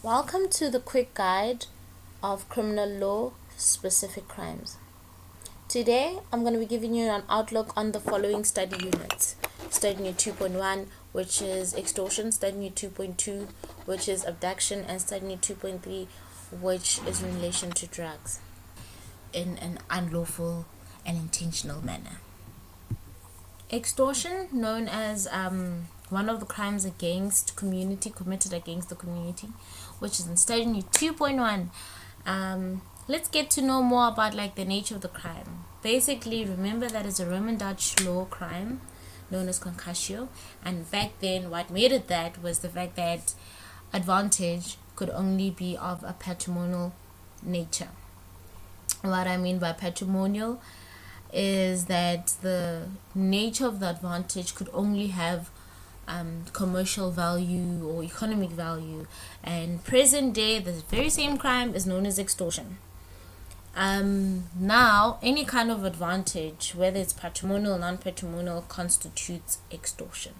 Welcome to the quick guide of criminal law specific crimes. Today I'm going to be giving you an outlook on the following study units. Study unit 2.1, which is extortion, study unit 2.2, which is abduction, and study unit 2.3, which is in relation to drugs in an unlawful and intentional manner. Extortion, known as one of the crimes against community, committed against the community, which is in study unit 2.1. Let's get to know more about the nature of the crime. Basically, remember that it's a Roman Dutch law crime known as concussio, and back then what made it that was the fact that advantage could only be of a patrimonial nature. What I mean by patrimonial is that the nature of the advantage could only have commercial value or economic value, and present day the very same crime is known as extortion. Now any kind of advantage, whether it's patrimonial or non-patrimonial, constitutes extortion.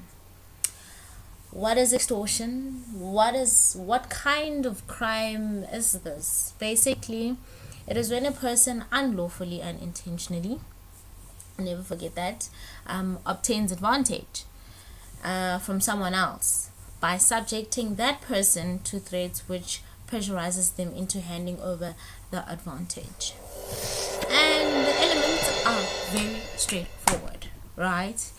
What is extortion? What kind of crime is this? Basically, it is when a person unlawfully and intentionally, never forget that, obtains advantage from someone else by subjecting that person to threats which pressurizes them into handing over the advantage. And the elements are very straightforward, right?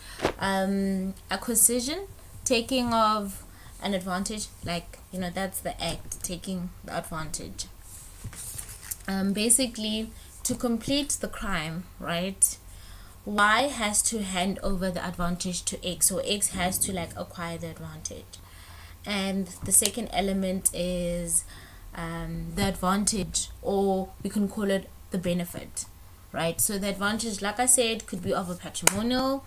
Acquisition, taking of an advantage, that's the act, taking the advantage. Basically, to complete the crime, right, Y has to hand over the advantage to X, or X has to acquire the advantage. And the second element is the advantage, or we can call it the benefit, right? So the advantage, like I said, could be of a patrimonial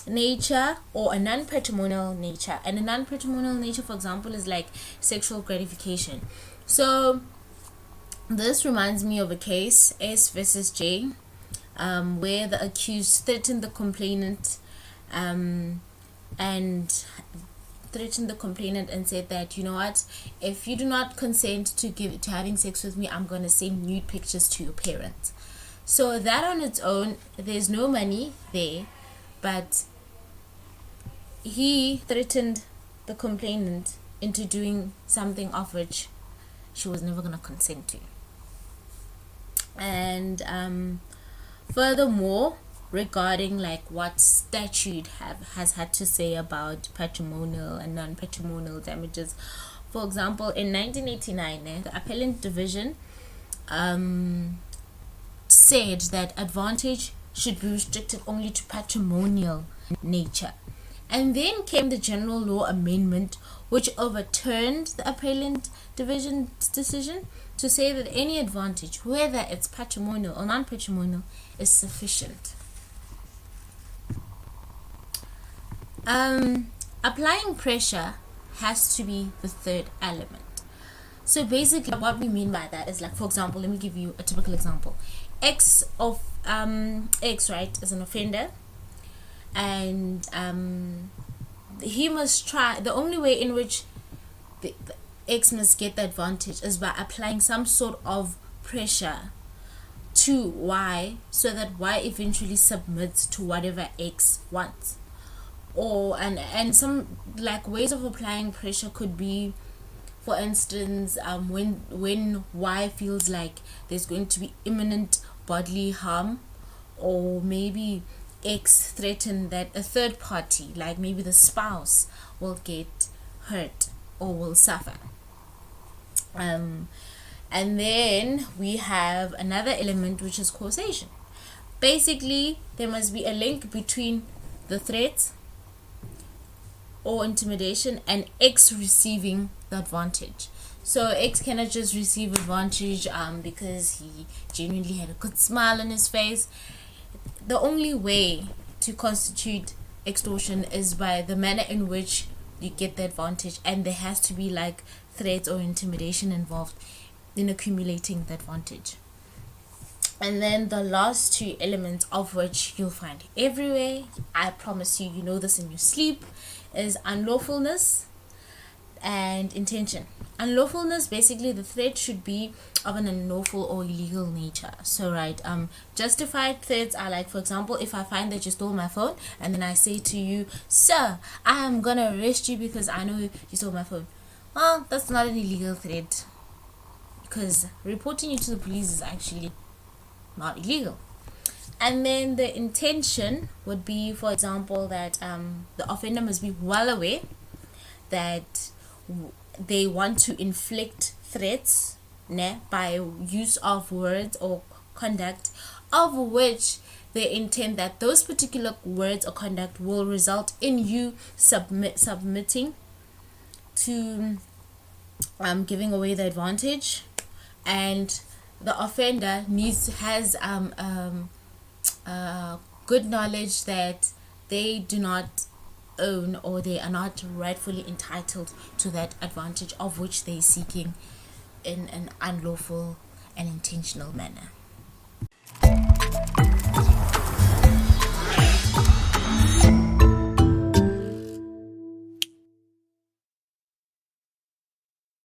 nature or a non-patrimonial nature. And a non-patrimonial nature, for example, is like sexual gratification. So this reminds me of a case, S versus J, where the accused threatened the complainant and said that, you know what, if you do not consent to having sex with me, I'm going to send nude pictures to your parents. So that on its own, there's no money there, but he threatened the complainant into doing something of which she was never going to consent to. And furthermore, regarding what statute has had to say about patrimonial and non-patrimonial damages. For example, in 1989, the appellate division said that advantage should be restricted only to patrimonial nature. And then came the general law amendment, which overturned the appellate division's decision to say that any advantage, whether it's patrimonial or non-patrimonial, is sufficient. Applying pressure has to be the third element. So basically what we mean by that is, for example, let me give you a typical example. X, right, is an offender, and he must try, the only way in which the X must get the advantage is by applying some sort of pressure to Y, so that Y eventually submits to whatever X wants. And some ways of applying pressure could be, for instance, when Y feels like there's going to be imminent bodily harm, or maybe X threaten that a third party, maybe the spouse, will get hurt or will suffer. And then we have another element, which is causation. Basically, there must be a link between the threats or intimidation and X receiving the advantage. So X cannot just receive advantage because he genuinely had a good smile on his face. The only way to constitute extortion is by the manner in which you get the advantage, and there has to be threats or intimidation involved in accumulating the advantage. And then the last two elements, of which you'll find everywhere, I promise you know this in your sleep, is unlawfulness and intention. unlawfulness, basically the threat should be of an unlawful or illegal nature. So right, justified threats are like, for example, if I find that you stole my phone and then I say to you, sir, I am gonna arrest you because I know you stole my phone. Well, that's not an illegal threat, because reporting you to the police is actually not illegal. And then the intention would be, for example, that the offender must be well aware that they want to inflict threats by use of words or conduct of which they intend that those particular words or conduct will result in you submitting to giving away the advantage, and the offender has good knowledge that they do not own, or they are not rightfully entitled to that advantage of which they're seeking in an unlawful and intentional manner.